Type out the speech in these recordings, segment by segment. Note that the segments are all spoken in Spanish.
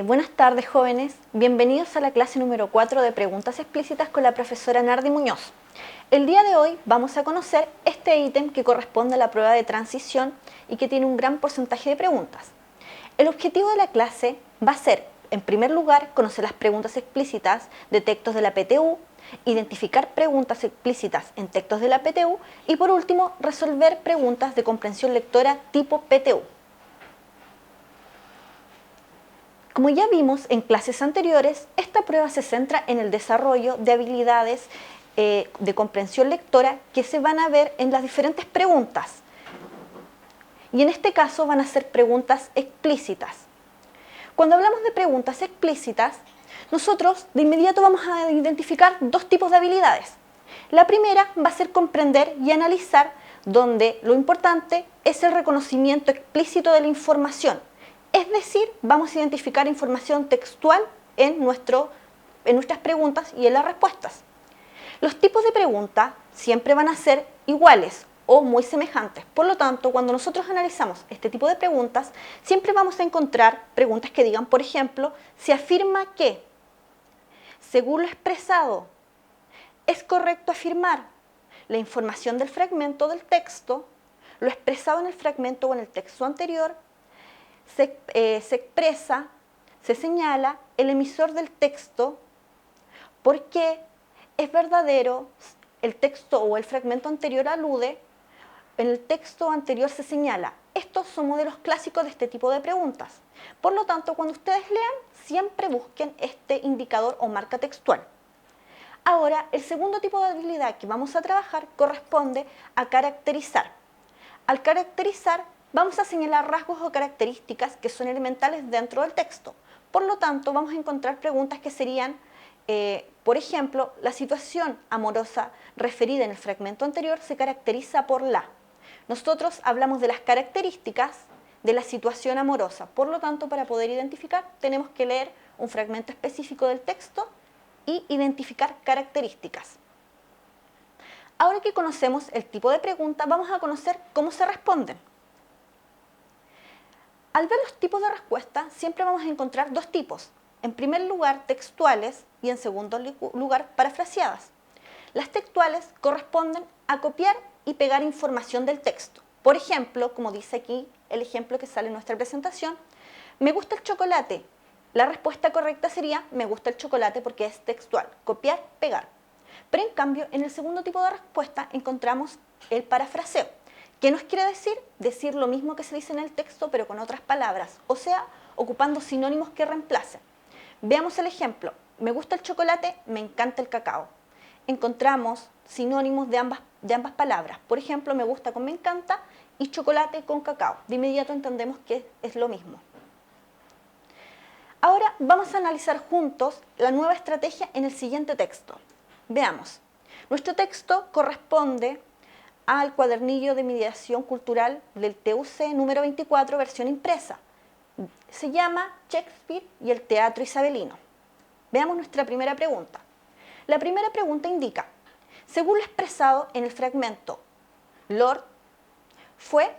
Buenas tardes, jóvenes. Bienvenidos a la clase número 4 de Preguntas Explícitas con la profesora Nardi Muñoz. El día de hoy vamos a conocer este ítem que corresponde a la prueba de transición y que tiene un gran porcentaje de preguntas. El objetivo de la clase va a ser, en primer lugar, conocer las preguntas explícitas de textos de la PTU, identificar preguntas explícitas en textos de la PTU y, por último, resolver preguntas de comprensión lectora tipo PTU. Como ya vimos en clases anteriores, esta prueba se centra en el desarrollo de habilidades de comprensión lectora que se van a ver en las diferentes preguntas. Y en este caso van a ser preguntas explícitas. Cuando hablamos de preguntas explícitas, nosotros de inmediato vamos a identificar dos tipos de habilidades. La primera va a ser comprender y analizar, donde lo importante es el reconocimiento explícito de la información. Es decir, vamos a identificar información textual en nuestras preguntas y en las respuestas. Los tipos de preguntas siempre van a ser iguales o muy semejantes. Por lo tanto, cuando nosotros analizamos este tipo de preguntas, siempre vamos a encontrar preguntas que digan, por ejemplo, se afirma que, según lo expresado, es correcto afirmar la información del fragmento del texto, lo expresado en el fragmento o en el texto anterior, se expresa, se señala el emisor del texto, porque es verdadero, el texto o el fragmento anterior alude, en el texto anterior se señala. Estos son modelos clásicos de este tipo de preguntas. Por lo tanto, cuando ustedes lean, siempre busquen este indicador o marca textual. Ahora, el segundo tipo de habilidad que vamos a trabajar corresponde a caracterizar. Al caracterizar, vamos a señalar rasgos o características que son elementales dentro del texto. Por lo tanto, vamos a encontrar preguntas que serían, por ejemplo, la situación amorosa referida en el fragmento anterior se caracteriza por la. Nosotros hablamos de las características de la situación amorosa. Por lo tanto, para poder identificar, tenemos que leer un fragmento específico del texto y identificar características. Ahora que conocemos el tipo de pregunta, vamos a conocer cómo se responden. Al ver los tipos de respuesta, siempre vamos a encontrar dos tipos. En primer lugar, textuales y en segundo lugar, parafraseadas. Las textuales corresponden a copiar y pegar información del texto. Por ejemplo, como dice aquí el ejemplo que sale en nuestra presentación, me gusta el chocolate. La respuesta correcta sería, me gusta el chocolate porque es textual, copiar, pegar. Pero en cambio, en el segundo tipo de respuesta encontramos el parafraseo. ¿Qué nos quiere decir? Decir lo mismo que se dice en el texto, pero con otras palabras, o sea, ocupando sinónimos que reemplacen. Veamos el ejemplo. Me gusta el chocolate, me encanta el cacao. Encontramos sinónimos de ambas palabras. Por ejemplo, me gusta con me encanta y chocolate con cacao. De inmediato entendemos que es lo mismo. Ahora vamos a analizar juntos la nueva estrategia en el siguiente texto. Veamos. Nuestro texto corresponde al cuadernillo de mediación cultural del TUC número 24, versión impresa. Se llama Shakespeare y el teatro isabelino. Veamos nuestra primera pregunta. La primera pregunta indica, según lo expresado en el fragmento, Lord fue.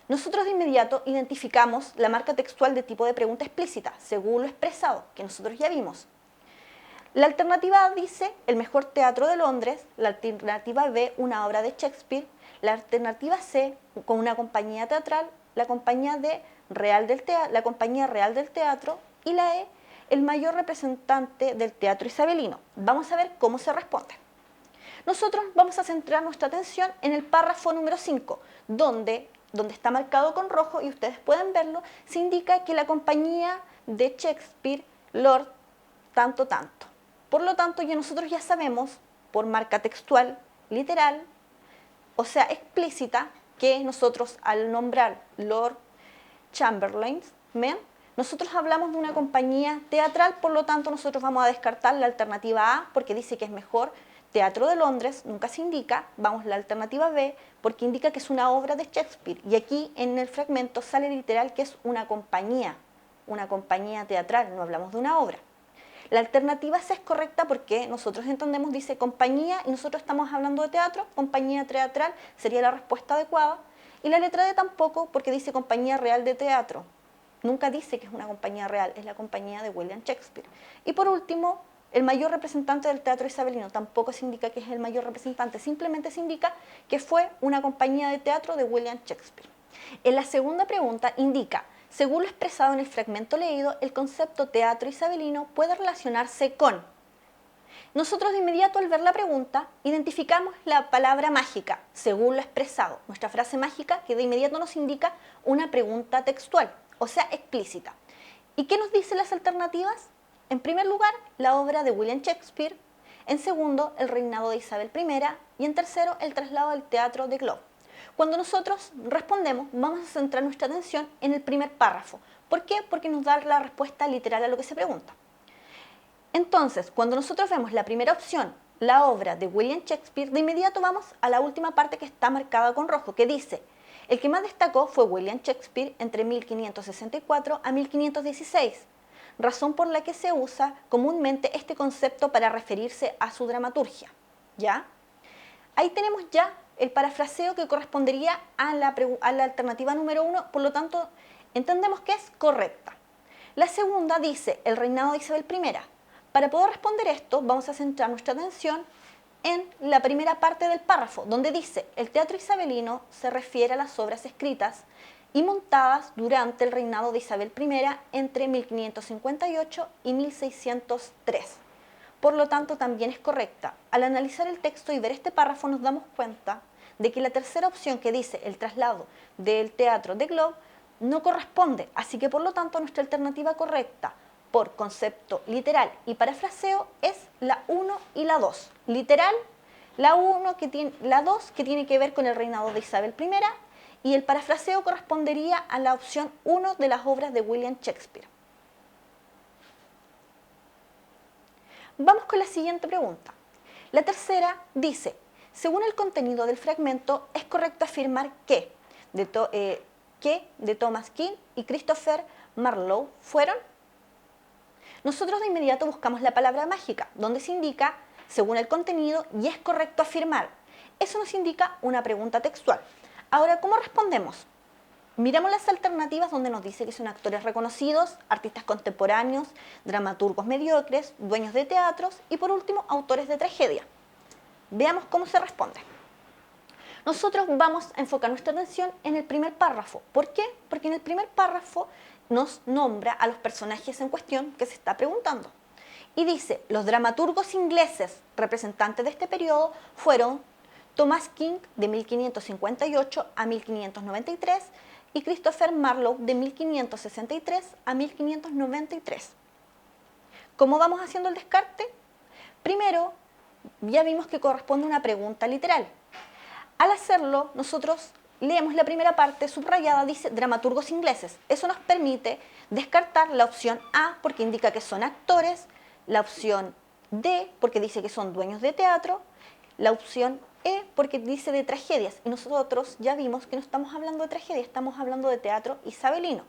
Nosotros de inmediato identificamos la marca textual de tipo de pregunta explícita, según lo expresado, que nosotros ya vimos. La alternativa A dice el mejor teatro de Londres, la alternativa B una obra de Shakespeare, la alternativa C con una compañía teatral, la compañía Real del Teatro y la E el mayor representante del teatro isabelino. Vamos a ver cómo se responde. Nosotros vamos a centrar nuestra atención en el párrafo número 5, donde está marcado con rojo y ustedes pueden verlo, se indica que la compañía de Shakespeare, Lord, tanto. Por lo tanto, nosotros ya sabemos, por marca textual, literal, o sea, explícita, que nosotros al nombrar Lord Chamberlain, nosotros hablamos de una compañía teatral, por lo tanto nosotros vamos a descartar la alternativa A porque dice que es mejor teatro de Londres, nunca se indica, vamos a la alternativa B porque indica que es una obra de Shakespeare y aquí en el fragmento sale literal que es una compañía teatral, no hablamos de una obra. La alternativa C es correcta porque nosotros entendemos, dice compañía y nosotros estamos hablando de teatro, compañía teatral sería la respuesta adecuada. Y la letra D tampoco porque dice compañía real de teatro. Nunca dice que es una compañía real, es la compañía de William Shakespeare. Y por último, el mayor representante del teatro isabelino tampoco se indica que es el mayor representante, simplemente se indica que fue una compañía de teatro de William Shakespeare. En la segunda pregunta indica, según lo expresado en el fragmento leído, el concepto teatro isabelino puede relacionarse con. Nosotros de inmediato al ver la pregunta identificamos la palabra mágica, según lo expresado, nuestra frase mágica que de inmediato nos indica una pregunta textual, o sea, explícita. ¿Y qué nos dicen las alternativas? En primer lugar, la obra de William Shakespeare, en segundo, el reinado de Isabel I y en tercero, el traslado al teatro de Globe. Cuando nosotros respondemos, vamos a centrar nuestra atención en el primer párrafo. ¿Por qué? Porque nos da la respuesta literal a lo que se pregunta. Entonces, cuando nosotros vemos la primera opción, la obra de William Shakespeare, de inmediato vamos a la última parte que está marcada con rojo, que dice, el que más destacó fue William Shakespeare entre 1564 a 1516, razón por la que se usa comúnmente este concepto para referirse a su dramaturgia. ¿Ya? Ahí tenemos ya el parafraseo que correspondería a la alternativa número 1, por lo tanto, entendemos que es correcta. La segunda dice, el reinado de Isabel I. Para poder responder esto, vamos a centrar nuestra atención en la primera parte del párrafo, donde dice, el teatro isabelino se refiere a las obras escritas y montadas durante el reinado de Isabel I entre 1558 y 1603. Por lo tanto, también es correcta. Al analizar el texto y ver este párrafo, nos damos cuenta de que la tercera opción que dice el traslado del teatro de Globe no corresponde, así que por lo tanto nuestra alternativa correcta por concepto literal y parafraseo es la 1 y la 2. Literal, la 2 que tiene que ver con el reinado de Isabel I y el parafraseo correspondería a la opción 1 de las obras de William Shakespeare. Vamos con la siguiente pregunta. La tercera dice, según el contenido del fragmento, es correcto afirmar que de Thomas King y Christopher Marlowe fueron. Nosotros de inmediato buscamos la palabra mágica, donde se indica, según el contenido, y es correcto afirmar. Eso nos indica una pregunta textual. Ahora, ¿cómo respondemos? Miramos las alternativas donde nos dice que son actores reconocidos, artistas contemporáneos, dramaturgos mediocres, dueños de teatros y por último, autores de tragedia. Veamos cómo se responde. Nosotros vamos a enfocar nuestra atención en el primer párrafo. ¿Por qué? Porque en el primer párrafo nos nombra a los personajes en cuestión que se está preguntando. Y dice, los dramaturgos ingleses representantes de este periodo fueron Thomas King de 1558 a 1593 y Christopher Marlowe de 1563 a 1593. ¿Cómo vamos haciendo el descarte? Primero, ya vimos que corresponde a una pregunta literal. Al hacerlo, nosotros leemos la primera parte subrayada, dice dramaturgos ingleses. Eso nos permite descartar la opción A porque indica que son actores, la opción D porque dice que son dueños de teatro, la opción E porque dice de tragedias. Y nosotros ya vimos que no estamos hablando de tragedia, estamos hablando de teatro isabelino.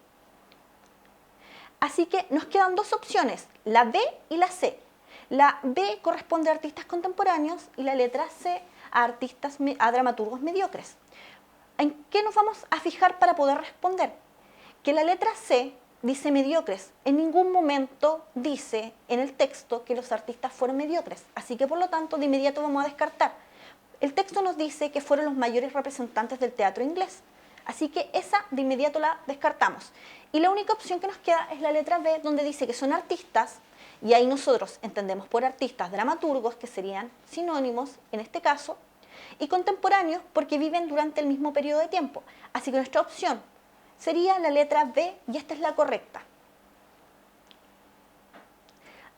Así que nos quedan dos opciones, la B y la C. La B corresponde a artistas contemporáneos y la letra C a dramaturgos mediocres. ¿En qué nos vamos a fijar para poder responder? Que la letra C dice mediocres. En ningún momento dice en el texto que los artistas fueron mediocres. Así que por lo tanto de inmediato vamos a descartar. El texto nos dice que fueron los mayores representantes del teatro inglés. Así que esa de inmediato la descartamos. Y la única opción que nos queda es la letra B, donde dice que son artistas, y ahí nosotros entendemos por artistas dramaturgos, que serían sinónimos en este caso, y contemporáneos porque viven durante el mismo periodo de tiempo. Así que nuestra opción sería la letra B y esta es la correcta.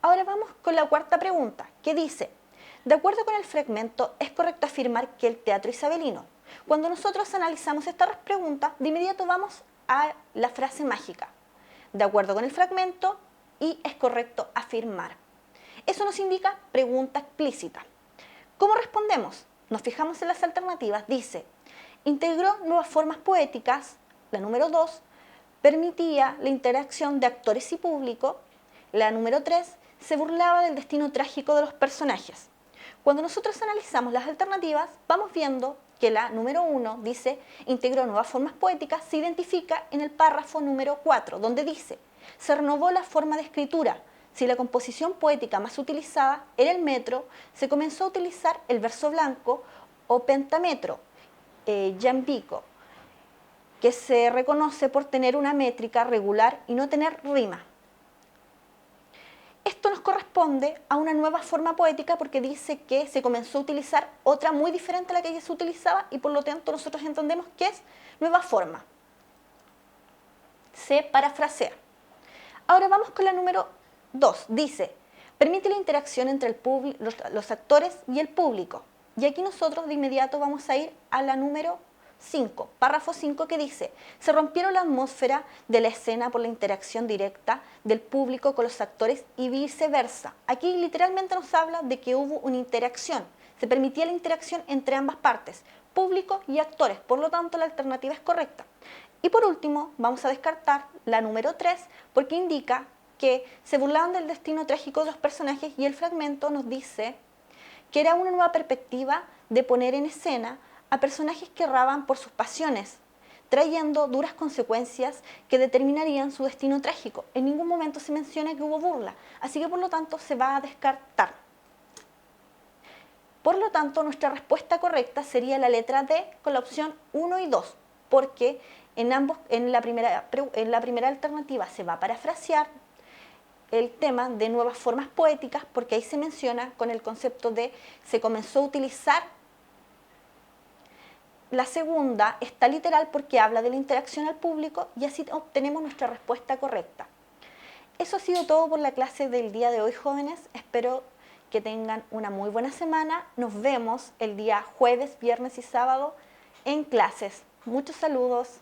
Ahora vamos con la cuarta pregunta, que dice, de acuerdo con el fragmento, ¿es correcto afirmar que el teatro isabelino? Cuando nosotros analizamos esta pregunta, de inmediato vamos a la frase mágica. De acuerdo con el fragmento, y es correcto afirmar. Eso nos indica pregunta explícita. ¿Cómo respondemos? Nos fijamos en las alternativas. Dice, integró nuevas formas poéticas. La número 2, permitía la interacción de actores y público. La número 3, se burlaba del destino trágico de los personajes. Cuando nosotros analizamos las alternativas, vamos viendo que la número 1 dice integró nuevas formas poéticas, se identifica en el párrafo número 4, donde dice se renovó la forma de escritura. Si la composición poética más utilizada era el metro, se comenzó a utilizar el verso blanco o pentametro, iambico, que se reconoce por tener una métrica regular y no tener rima. Esto nos corresponde a una nueva forma poética porque dice que se comenzó a utilizar otra muy diferente a la que ya se utilizaba y por lo tanto nosotros entendemos que es nueva forma. Se parafrasea. Ahora vamos con la número 2. Dice, permite la interacción entre los actores y el público. Y aquí nosotros de inmediato vamos a ir a la número 5, párrafo 5, que dice, se rompieron la atmósfera de la escena por la interacción directa del público con los actores y viceversa. Aquí literalmente nos habla de que hubo una interacción, se permitía la interacción entre ambas partes, público y actores, por lo tanto la alternativa es correcta. Y por último, vamos a descartar la número 3 porque indica que se burlaban del destino trágico de los personajes y el fragmento nos dice que era una nueva perspectiva de poner en escena a personajes que erraban por sus pasiones, trayendo duras consecuencias que determinarían su destino trágico. En ningún momento se menciona que hubo burla, así que por lo tanto se va a descartar. Por lo tanto, nuestra respuesta correcta sería la letra D con la opción 1 y 2, porque en la primera alternativa se va a parafrasear el tema de nuevas formas poéticas, porque ahí se menciona con el concepto de se comenzó a utilizar. La segunda está literal porque habla de la interacción al público y así obtenemos nuestra respuesta correcta. Eso ha sido todo por la clase del día de hoy, jóvenes. Espero que tengan una muy buena semana. Nos vemos el día jueves, viernes y sábado en clases. Muchos saludos.